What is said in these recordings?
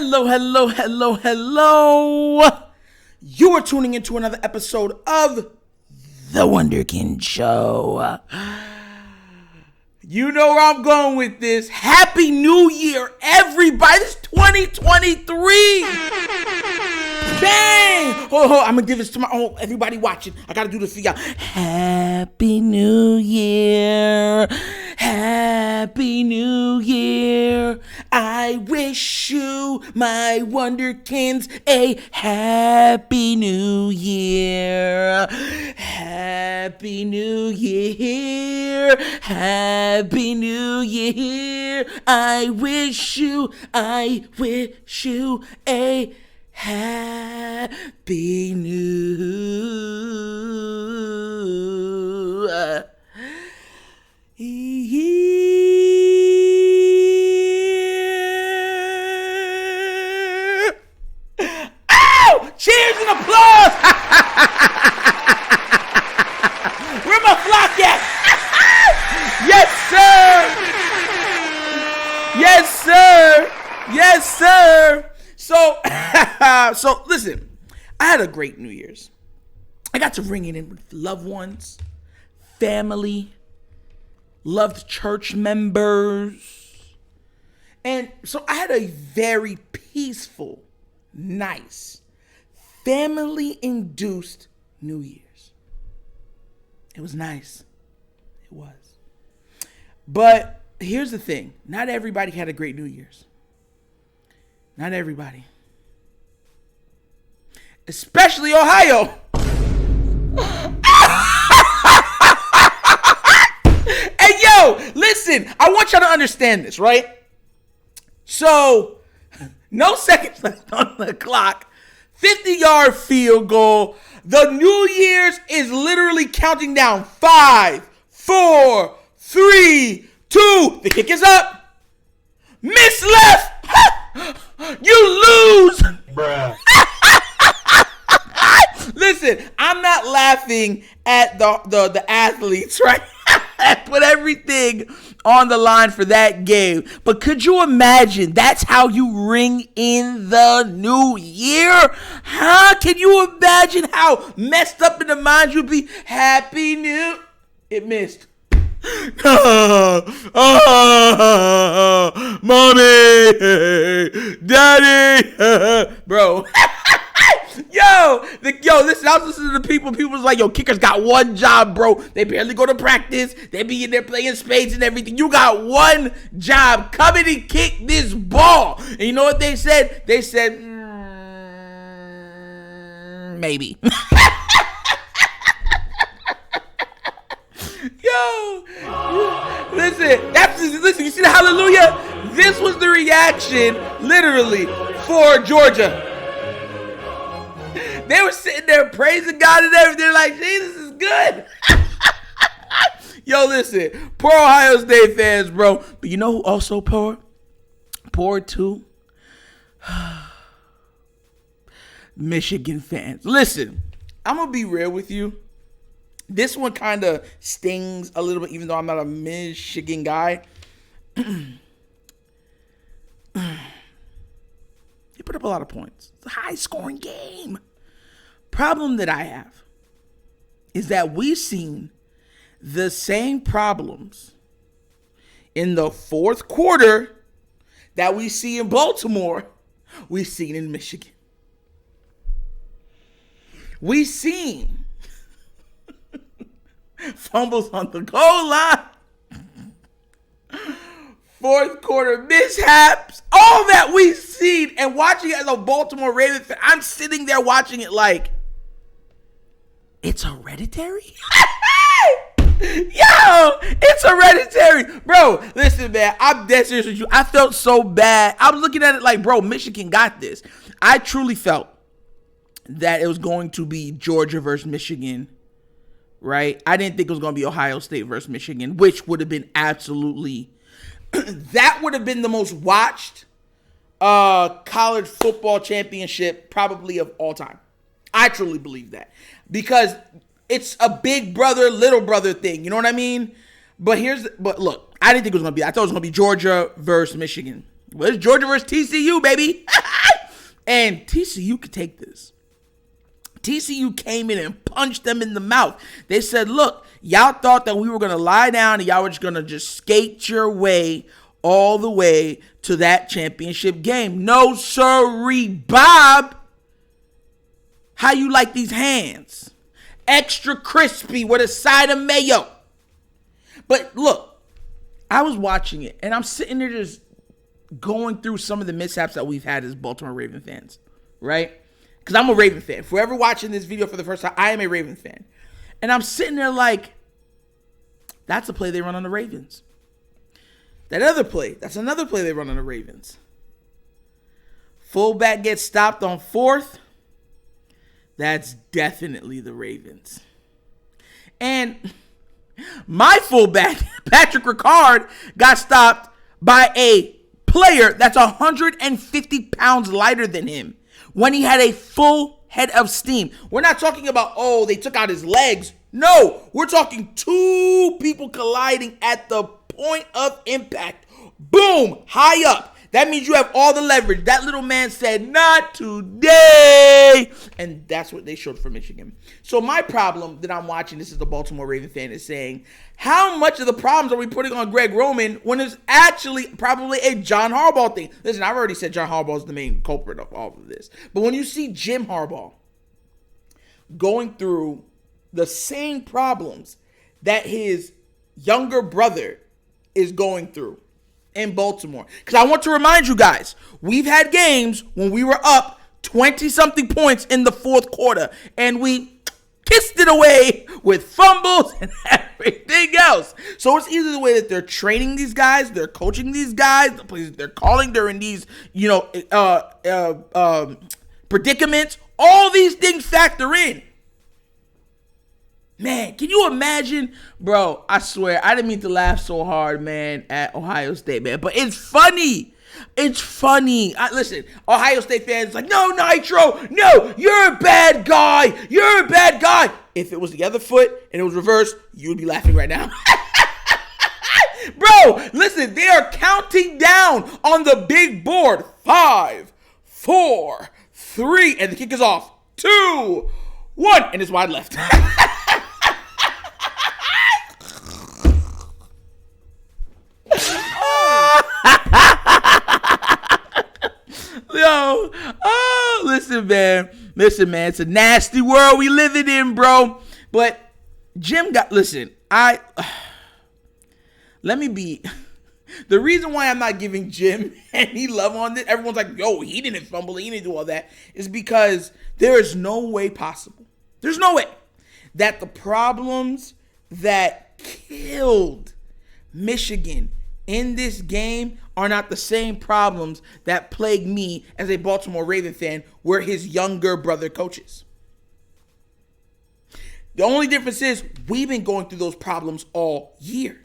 Hello, hello, hello, hello. You are tuning into another episode of the Wunderkind Show. You know where I'm going with this. Happy New Year, everybody. It's 2023. Bang! Oh, I'm going to give this to everybody watching. I got to do this for y'all. Happy New Year. Happy New Year. I wish you, my Wunderkinds, a Happy New Year. Happy New Year. Happy New Year. I wish you a Happy New Year. Oh! Cheers and applause! Where my flock at? Yes, sir! Yes, sir! Yes, sir! So listen, I had a great New Year's. I got to ring it in with loved ones, family, loved church members. And so I had a very peaceful, nice, family-induced New Year's. It was nice. It was. But here's the thing. Not everybody had a great New Year's. Not everybody. Especially Ohio. Hey, yo, listen. I want y'all to understand this, right? So, no seconds left on the clock. 50-yard field goal. The New Year's is literally counting down. 5, 4, 3, 2. The kick is up. Miss left. You lose. Bruh. Listen, I'm not laughing at the athletes, right? Put everything on the line for that game. But could you imagine that's how you ring in the new year? Huh? Can you imagine how messed up in the mind you'd be? Happy New... It missed. Mommy, daddy, bro. Listen, I was listening to people. People was like, yo, kickers got one job, bro. They barely go to practice. They be in there playing spades and everything. You got one job. Come in and kick this ball. And you know what they said? They said, maybe. Yo, listen, you see the hallelujah? This was the reaction, literally, for Georgia. They were sitting there praising God and everything, like, Jesus is good. Yo, listen, poor Ohio State fans, bro. But you know who also poor? Poor too? Michigan fans. Listen, I'm going to be real with you. This one kind of stings a little bit, even though I'm not a Michigan guy. They put up a lot of points. It's a high-scoring game. Problem that I have is that we've seen the same problems in the fourth quarter that we see in Baltimore, we've seen in Michigan. We've seen fumbles on the goal line, fourth quarter mishaps, all that we've seen. And watching it as a Baltimore Ravens fan, I'm sitting there watching it like, it's hereditary? Yo, it's hereditary. Bro, listen, man, I'm dead serious with you. I felt so bad. I was looking at it like, bro, Michigan got this. I truly felt that it was going to be Georgia versus Michigan, right? I didn't think it was going to be Ohio State versus Michigan, which would have been absolutely, that would have been the most watched college football championship probably of all time. I truly believe that because it's a big brother, little brother thing. You know what I mean? But look, I didn't think it was going to be. I thought it was going to be Georgia versus Michigan, Well, it's Georgia versus TCU, baby. And TCU could take this. TCU came in and punched them in the mouth. They said, look, y'all thought that we were going to lie down and y'all were just going to just skate your way all the way to that championship game. No, sirree, Bob. How you like these hands? Extra crispy with a side of mayo. But look, I was watching it, and I'm sitting there just going through some of the mishaps that we've had as Baltimore Raven fans, right? Because I'm a Raven fan. If you're ever watching this video for the first time, I am a Raven fan. And I'm sitting there like, that's a play they run on the Ravens. That other play, that's another play they run on the Ravens. Fullback gets stopped on 4th. That's definitely the Ravens. And my fullback, Patrick Ricard, got stopped by a player that's 150 pounds lighter than him when he had a full head of steam. We're not talking about, oh, they took out his legs. No, we're talking 2 people colliding at the point of impact. Boom, high up. That means you have all the leverage. That little man said, not today. And that's what they showed for Michigan. So my problem that I'm watching, this is the Baltimore Raven fan, is saying, how much of the problems are we putting on Greg Roman when it's actually probably a John Harbaugh thing? Listen, I've already said John Harbaugh is the main culprit of all of this. But when you see Jim Harbaugh going through the same problems that his younger brother is going through in Baltimore. Because I want to remind you guys, we've had games when we were up 20-something points in the 4th quarter, and we kissed it away with fumbles and everything else. So it's either the way that they're training these guys, they're coaching these guys, the places they're calling during these, predicaments. All these things factor in. Man, can you imagine? Bro, I swear, I didn't mean to laugh so hard, man, at Ohio State, man. But it's funny. It's funny. Listen, Ohio State fans like, no, Nitro. No, you're a bad guy. You're a bad guy. If it was the other foot and it was reversed, you would be laughing right now. Bro, listen, they are counting down on the big board. 5, 4, 3, and the kick is off. 2, 1, and it's wide left. Yo, listen, man, it's a nasty world we living in, bro. But Jim the reason why I'm not giving Jim any love on this, everyone's like, yo, he didn't fumble, he didn't do all that, is because there is no way possible. There's no way that the problems that killed Michigan in this game are not the same problems that plague me as a Baltimore Raven fan where his younger brother coaches. The only difference is we've been going through those problems all year.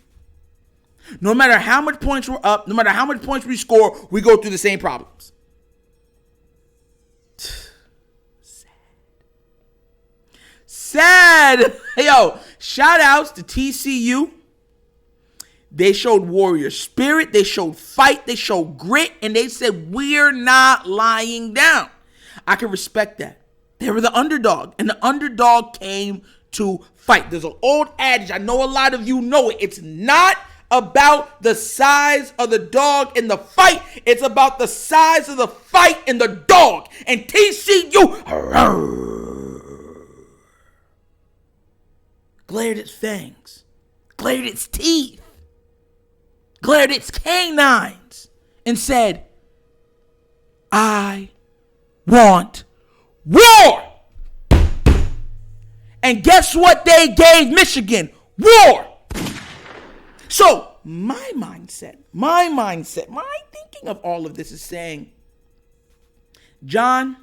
No matter how much points we're up, no matter how much points we score, we go through the same problems. Sad. Yo, shout outs to TCU. They showed warrior spirit, they showed fight, they showed grit, and they said, we're not lying down. I can respect that. They were the underdog, and the underdog came to fight. There's an old adage, I know a lot of you know it. It's not about the size of the dog in the fight. It's about the size of the fight in the dog. And TCU glared its fangs, glared its teeth, glared its canines, and said, I want war. And guess what they gave Michigan? War. So my mindset, my thinking of all of this is saying, John,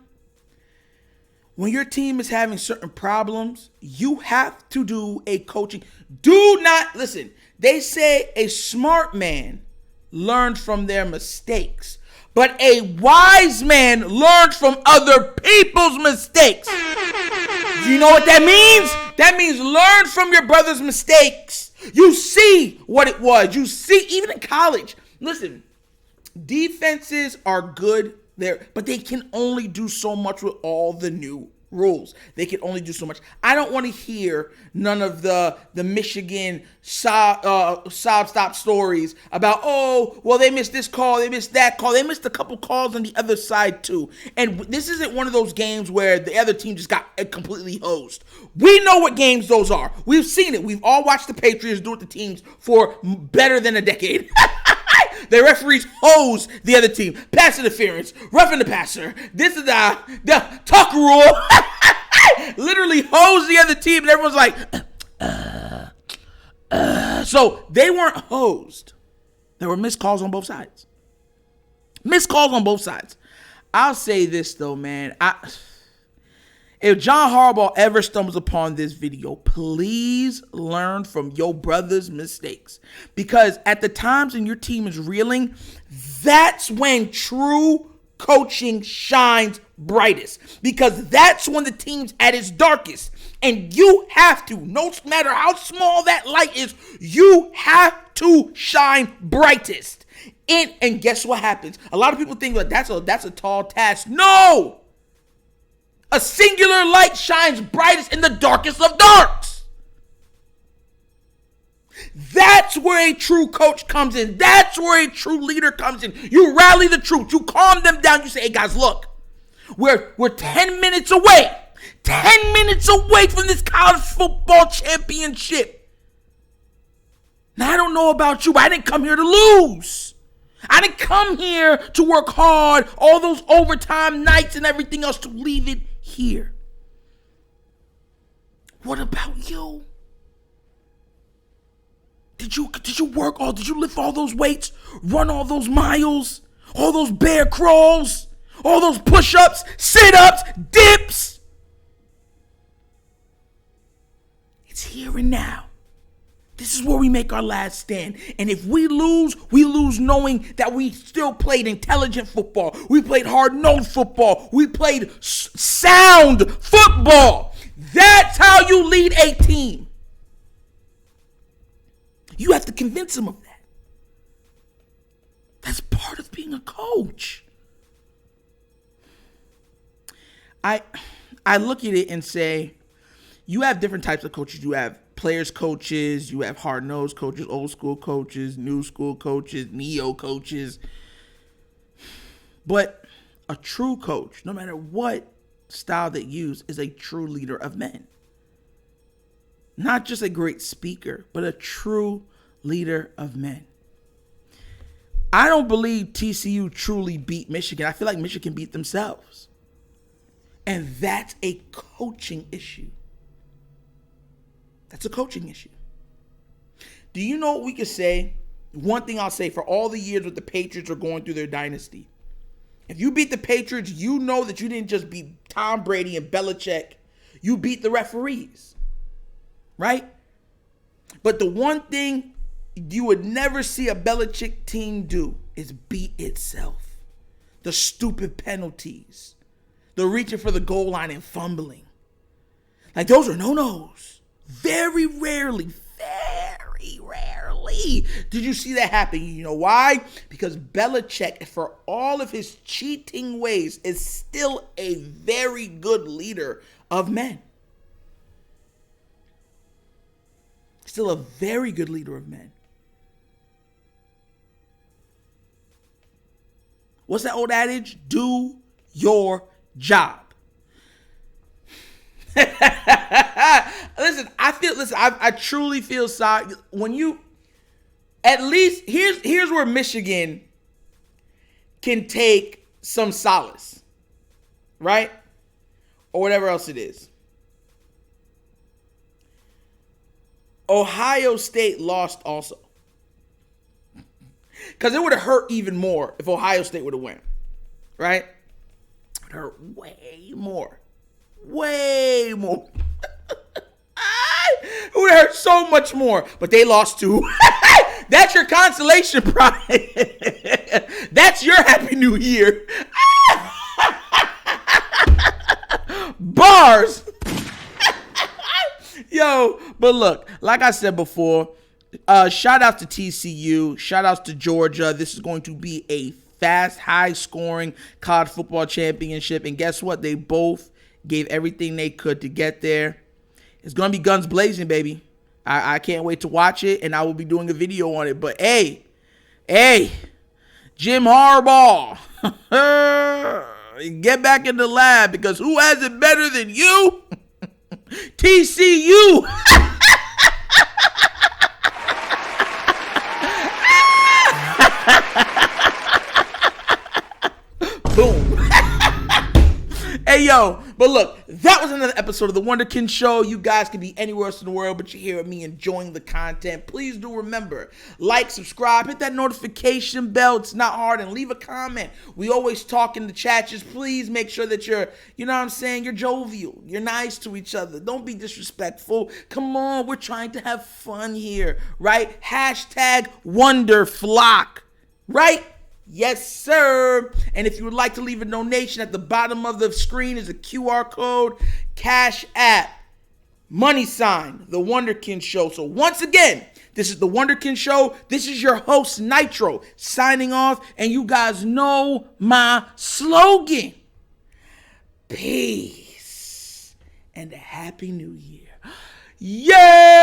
when your team is having certain problems, you have to do a coaching. Do not, listen, they say a smart man learned from their mistakes, but a wise man learned from other people's mistakes. Do you know what that means? That means learn from your brother's mistakes. You see what it was. You see, even in college. Listen, Defenses are good there, but they can only do so much with all the new rules. They can only do so much. I don't want to hear none of the Michigan sob stop stories about, oh, well, they missed this call, they missed that call, they missed a couple calls on the other side too. And this isn't one of those games where the other team just got completely hosed. We know what games those are. We've seen it. We've all watched the Patriots do it to teams for better than a decade. The referees hose the other team. Pass interference, roughing the passer. This is the tuck rule. Literally hose the other team, and everyone's like, So they weren't hosed. There were missed calls on both sides. Missed calls on both sides. I'll say this, though, man. If John Harbaugh ever stumbles upon this video, please learn from your brother's mistakes. Because at the times when your team is reeling, that's when true coaching shines brightest. Because that's when the team's at its darkest. And you have to, no matter how small that light is, you have to shine brightest. And guess what happens? A lot of people think that that's a tall task. No! A singular light shines brightest in the darkest of darks. That's where a true coach comes in. That's where a true leader comes in. You rally the troops. You calm them down. You say, hey, guys, look. We're 10 minutes away. 10 minutes away from this college football championship. Now, I don't know about you, but I didn't come here to lose. I didn't come here to work hard, all those overtime nights and everything else, to leave it here. What about you? Did you work all? Did you lift all those weights, run all those miles, all those bear crawls, all those push-ups, sit-ups, dips? It's here and now. This is where we make our last stand. And if we lose knowing that we still played intelligent football. We played hard-nosed football. We played sound football. That's how you lead a team. You have to convince them of that. That's part of being a coach. I look at it and say, you have different types of coaches. You have players coaches, you have hard-nosed coaches, old school coaches, new school coaches, neo coaches. But a true coach, no matter what style they use, is a true leader of men. Not just a great speaker, but a true leader of men. I don't believe TCU truly beat Michigan. I feel like Michigan beat themselves. And that's a coaching issue. That's a coaching issue. Do you know what we could say? One thing I'll say, for all the years that the Patriots are going through their dynasty, if you beat the Patriots, you know that you didn't just beat Tom Brady and Belichick. You beat the referees, right? But the one thing you would never see a Belichick team do is beat itself. The stupid penalties, the reaching for the goal line and fumbling. Like, those are no-nos. Very rarely did you see that happen. You know why? Because Belichick, for all of his cheating ways, is still a very good leader of men. Still a very good leader of men. What's that old adage? Do your job. I truly feel sorry when you, at least here's where Michigan can take some solace, right? Or whatever else it is. Ohio State lost also. Because it would have hurt even more if Ohio State would have won, right? It would hurt way more. Way more. It would hurt so much more. But they lost too. That's your consolation prize. That's your Happy New Year. Bars. Yo, but look, like I said before, Shout out to TCU. Shout outs to Georgia. This is going to be a fast, high-scoring college football championship. And guess what? They both gave everything they could to get there. It's going to be guns blazing, baby. I can't wait to watch it, and I will be doing a video on it. But, hey, Jim Harbaugh, get back in the lab, because who has it better than you? TCU. Boom. Hey, yo, but look, that was another episode of the Wunderkind Show. You guys can be anywhere else in the world, but you're here with me enjoying the content. Please do remember, like, subscribe, hit that notification bell. It's not hard, and leave a comment. We always talk in the chat. Just please make sure that you're, you know what I'm saying, you're jovial. You're nice to each other. Don't be disrespectful. Come on, we're trying to have fun here, right? Hashtag Wonderflock, right? Yes, sir. And if you would like to leave a donation, at the bottom of the screen is a QR code, Cash App, money sign, The Wunderkind Show. So once again, this is The Wunderkind Show. This is your host, Nitro, signing off. And you guys know my slogan. Peace and a Happy New Year. Yeah!